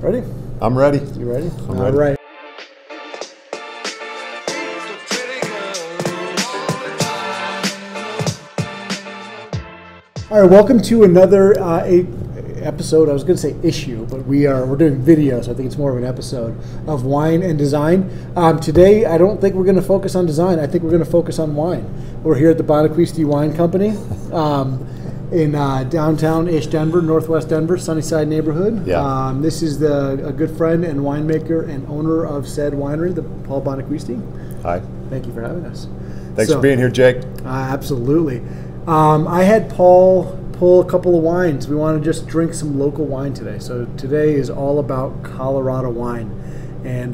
Ready? I'm ready. You ready? I'm All ready. right. All right, welcome to another episode. I was going to say issue, but we're doing video, so I think it's more of an episode of wine and design. Today, I don't think we're going to focus on design. I think we're going to focus on wine. We're here at the Bonacquisti Wine Company in downtown-ish Denver, northwest Denver, Sunnyside neighborhood. Yeah. This is a good friend and winemaker and owner of said winery, the Paul Bonacquisti. Hi. Thank you for having us. Thanks for being here, Jake. Absolutely. I had Paul pull a couple of wines. We want to just drink some local wine today. So today is all about Colorado wine. And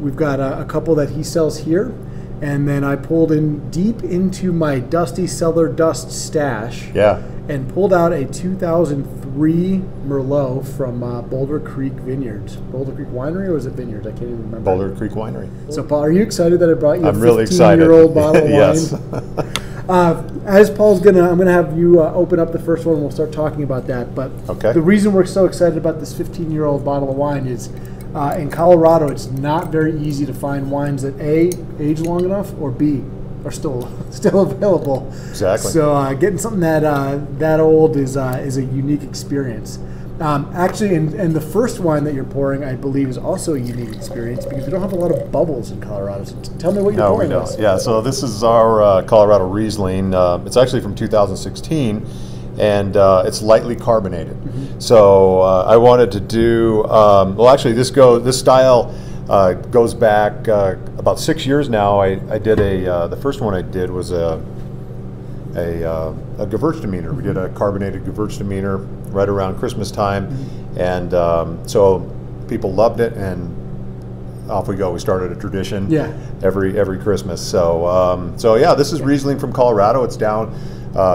we've got a couple that he sells here. And then I pulled in deep into my dusty cellar dust stash. Yeah. And pulled out a 2003 Merlot from Boulder Creek Vineyards. Boulder Creek Winery, or was it Vineyards? I can't even remember. Boulder Creek Winery. So Paul, are you excited that I brought you I'm a really excited. 15-year-old bottle of Yes. wine? As Paul's I'm gonna have you open up the first one, and we'll start talking about that. But Okay. The reason we're so excited about this 15-year-old bottle of wine is in Colorado, it's not very easy to find wines that A, age long enough, or B, are still available. Exactly. So getting something that old is a unique experience. Actually, and the first wine that you're pouring, I believe, is also a unique experience because we don't have a lot of bubbles in Colorado. So tell me what you're pouring. No, we don't. Yeah, so this is our Colorado Riesling. It's actually from 2016, and it's lightly carbonated. Mm-hmm. So I wanted to do, well, actually, this style goes back about 6 years now. I did the first one I did was a Gewürztraminer. We did a carbonated Gewürztraminer right around Christmas time, and so people loved it, and off we go. We started a tradition. Yeah. Every Christmas. So yeah, this is Riesling from Colorado. It's down.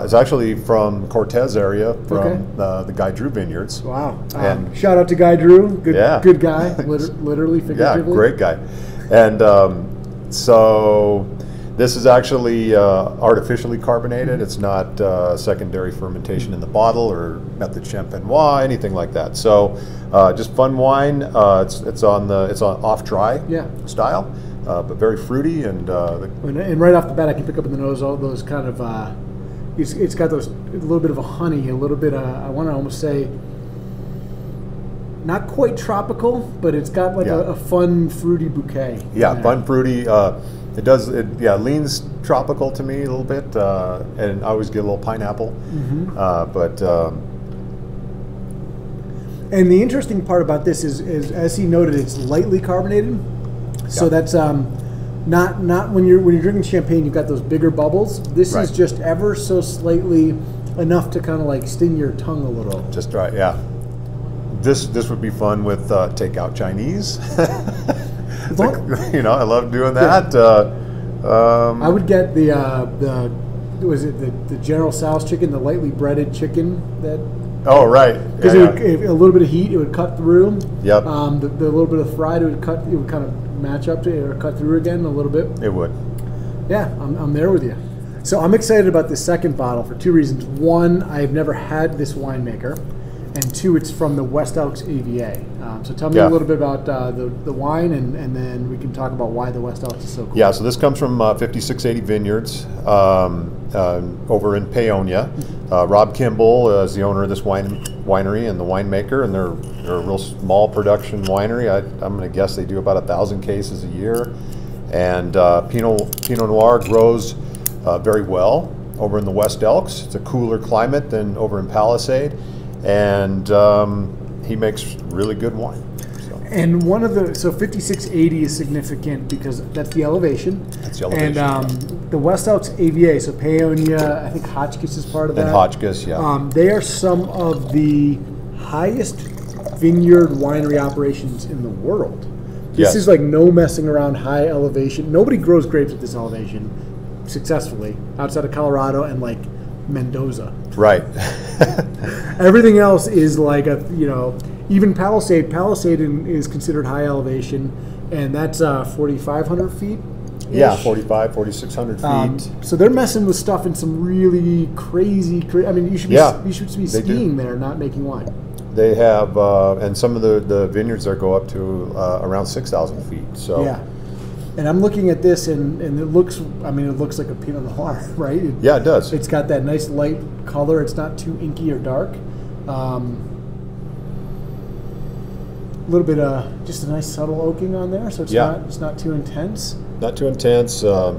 It's actually from Cortez area, from the Guy Drew Vineyards. Wow. And shout out to Guy Drew. Good guy. Literally, figuratively. Yeah, great guy. And so this is actually artificially carbonated. It's not secondary fermentation in the bottle or method champenois, anything like that. So just fun wine. It's on off dry style, but very fruity and right off the bat, I can pick up in the nose all those kind of. It's got those a little bit of a honey, a little bit. I want to almost say. Not quite tropical, but it's got like a fun fruity bouquet. Yeah, fun fruity. It leans tropical to me a little bit, and I always get a little pineapple. Mm-hmm. And the interesting part about this is as he noted, it's lightly carbonated. So that's not when you're drinking champagne, you've got those bigger bubbles. This is just ever so slightly enough to kind of like sting your tongue a little. Just right, yeah. This would be fun with takeout Chinese. I love doing that. I would get the General Tso's chicken, the lightly breaded chicken that. Oh right. Because a little bit of heat, it would cut through. Yep. The little bit of fried, it would kind of match up to it or cut through again a little bit. It would. Yeah, I'm there with you. So I'm excited about this second bottle for two reasons. One, I've never had this winemaker. And two, it's from the Elks AVA. So tell me a little bit about the wine, and then we can talk about why the Elks is so cool. Yeah, so this comes from 5680 Vineyards over in Paonia. Rob Kimball is the owner of this winery and the winemaker, and they're a real small production winery. I'm going to guess they do about 1,000 cases a year. And Pinot Noir grows very well over in the West Elks. It's a cooler climate than over in Palisade. And he makes really good wine. And 5680 is significant because that's the elevation. That's the elevation. And the Elks AVA, so Paonia, I think Hotchkiss is part of that. And Hotchkiss, yeah. They are some of the highest vineyard winery operations in the world. This is like no messing around, high elevation. Nobody grows grapes at this elevation successfully outside of Colorado and like Mendoza. Right. Everything else is like even Palisade. Palisade is considered high elevation, and that's 4,500 feet. Yeah, 4,600 feet. So they're messing with stuff in some really crazy. I mean, you should be skiing there, not making wine. They have, and some of the vineyards there go up to around 6,000 feet. So yeah. And I'm looking at this, and it looks, I mean, it looks like a Pinot Noir, right? Yeah, it does. It's got that nice light color. It's not too inky or dark. A little bit of just a nice subtle oaking on there, so it's not too intense. Not too intense. I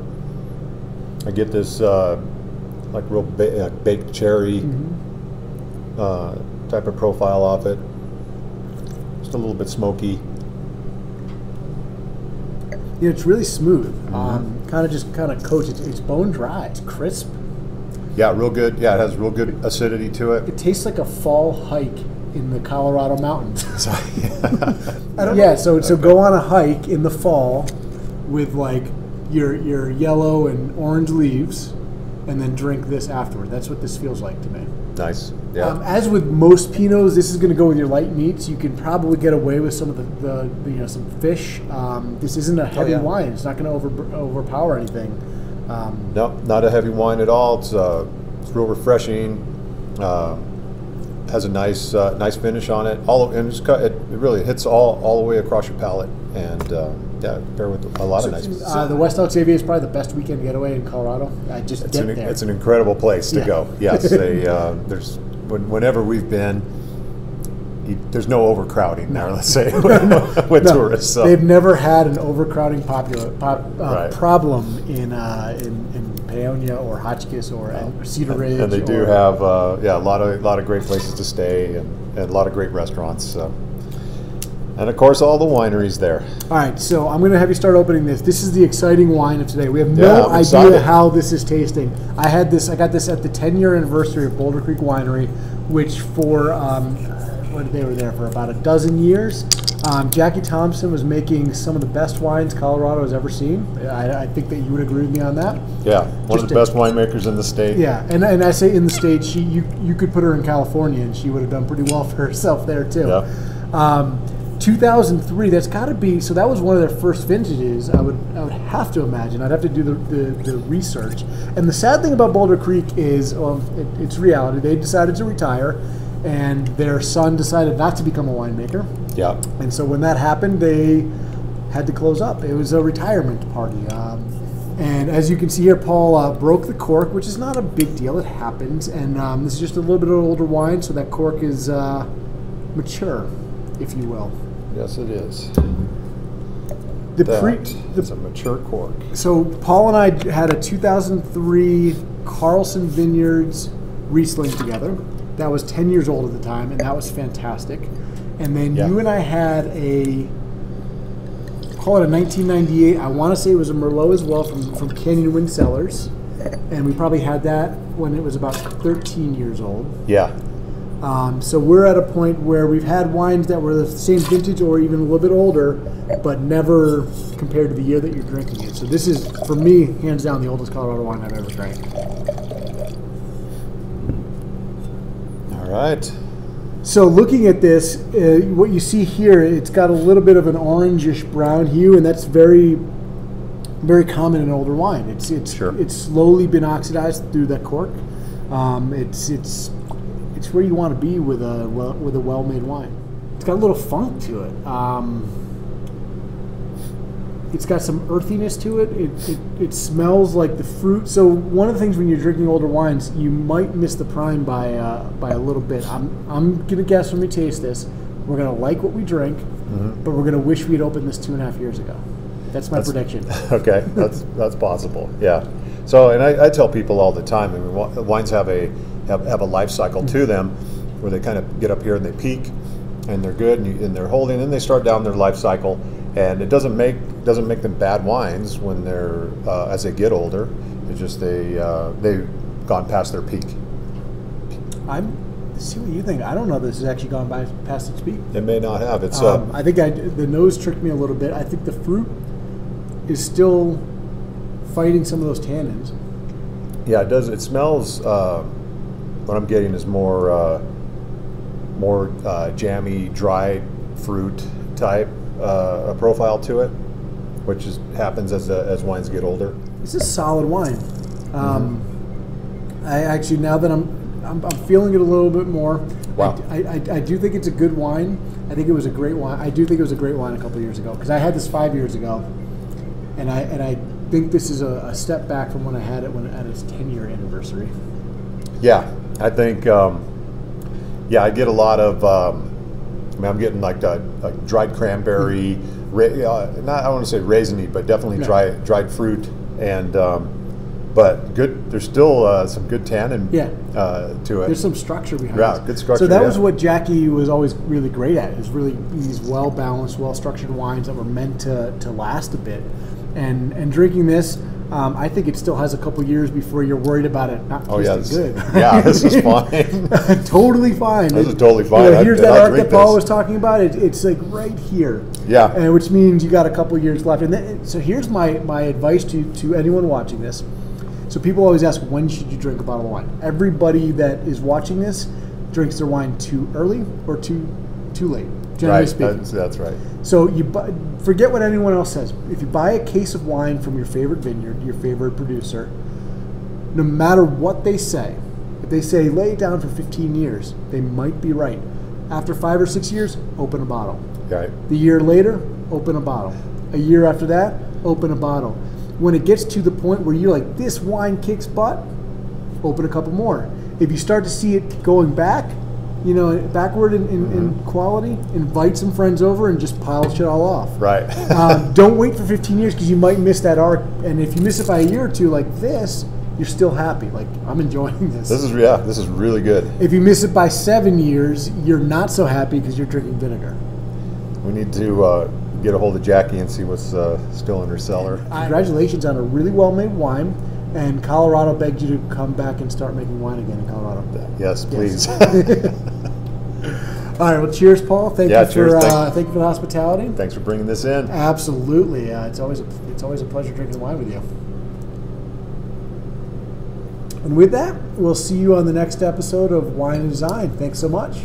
get this like real baked cherry type of profile off it. Just a little bit smoky. Yeah, it's really smooth. Kind of coats. It's bone dry. It's crisp. Yeah, real good. Yeah, it has real good acidity to it. It tastes like a fall hike in the Colorado mountains. So go on a hike in the fall with like your yellow and orange leaves, and then drink this afterward. That's what this feels like to me. Nice. Yeah. As with most Pinots, this is going to go with your light meats. You can probably get away with some of the some fish. This isn't a heavy wine. It's not going to overpower anything. No, not a heavy wine at all. It's real refreshing. Has a nice finish on it. It really hits all the way across your palate, and pair with a lot of nice. The West Elks AVA is probably the best weekend getaway in Colorado. There. It's an incredible place to go. Yes, whenever we've been, there's no overcrowding there. Let's say with tourists. So. They've never had an overcrowding problem in Paonia or Hotchkiss or Cedar Ridge. And they do have a lot of great places to stay and a lot of great restaurants. So. And of course, all the wineries there. All right, so I'm going to have you start opening this. This is the exciting wine of today. We have no idea how this is tasting. I got this at the 10-year anniversary of Boulder Creek Winery, which they were there for about a dozen years. Jackie Thompson was making some of the best wines Colorado has ever seen. I think that you would agree with me on that. Yeah, one of the best winemakers in the state. Yeah, and I say in the state, you could put her in California and she would have done pretty well for herself there too. Yeah. 2003, that's got to be, so that was one of their first vintages, I would have to imagine. I'd have to do the research. And the sad thing about Boulder Creek is, it's reality. They decided to retire, and their son decided not to become a winemaker. Yeah. And so when that happened, they had to close up. It was a retirement party. And as you can see here, Paul broke the cork, which is not a big deal. It happens. And this is just a little bit of older wine, so that cork is mature, if you will. Yes, it is. It's a mature cork. So Paul and I had a 2003 Carlson Vineyards Riesling together. That was 10 years old at the time, and that was fantastic. And then you and I had call it a 1998, I want to say it was a Merlot as well from Canyon Wind Cellars. And we probably had that when it was about 13 years old. Yeah. So we're at a point where we've had wines that were the same vintage or even a little bit older, but never compared to the year that you're drinking it. So this is, for me, hands down, the oldest Colorado wine I've ever drank. All right. So looking at this, what you see here, it's got a little bit of an orangish brown hue, and that's very, very common in older wine. It's slowly been oxidized through that cork. It's where you want to be with a well-made wine. It's got a little funk to it. It's got some earthiness to it. It smells like the fruit. So one of the things when you're drinking older wines, you might miss the prime by a little bit. I'm gonna guess when we taste this, we're gonna like what we drink, but we're gonna wish we'd opened this 2.5 years ago. That's my prediction. Okay, that's possible. Yeah. So, and I tell people all the time, I mean, wines have a life cycle to them, where they kind of get up here and they peak, and they're good, and they're holding, and they start down their life cycle, and it doesn't make them bad wines when they're as they get older. It's just they've gone past their peak. See what you think. I don't know if this has actually gone past its peak. It may not have. It's I think the nose tricked me a little bit. I think the fruit is still fighting some of those tannins. Yeah, it does. It smells. What I'm getting is more jammy, dry fruit type profile to it, which happens as wines get older. This is solid wine. I actually, now that I'm feeling it a little bit more. Wow. I do think it's a good wine. I think it was a great wine. I do think it was a great wine a couple of years ago because I had this 5 years ago, and I think this is a step back from when I had it at its 10-year anniversary. Yeah, I think. I get a lot of. I'm getting like dried cranberry. Not I want to say raisiny, but definitely dried fruit and. But good. There's still some good tannin to it. There's some structure behind it. Yeah, good structure. So that was what Jackie was always really great at. Is really these well balanced, well structured wines that were meant to last a bit. And drinking this, I think it still has a couple years before you're worried about it not tasting good. Yeah, this is fine. Totally fine. This is totally fine. Here's that arc that Paul was talking about. It's like right here. Yeah. And which means you got a couple years left. And so here's my advice to anyone watching this. So people always ask, when should you drink a bottle of wine? Everybody that is watching this drinks their wine too early or too late, generally speaking. That's right. So forget what anyone else says. If you buy a case of wine from your favorite vineyard, your favorite producer, no matter what they say, if they say lay it down for 15 years, they might be right. After 5 or 6 years, open a bottle. Right. The year later, open a bottle. A year after that, open a bottle. When it gets to the point where you're like, this wine kicks butt, open a couple more. If you start to see it going back, backward in quality, invite some friends over and just pile shit all off. Right. Don't wait for 15 years because you might miss that arc. And if you miss it by a year or two like this, you're still happy. Like, I'm enjoying this. This is really good. If you miss it by 7 years, you're not so happy because you're drinking vinegar. We need to get a hold of Jackie and see what's still in her cellar. Congratulations on a really well-made wine, and Colorado begged you to come back and start making wine again in Colorado. Yes, please. All right, well, cheers, Paul. Thank you for the hospitality. Thanks for bringing this in. Absolutely, it's always a pleasure drinking wine with you. And with that, we'll see you on the next episode of Wine and Design. Thanks so much.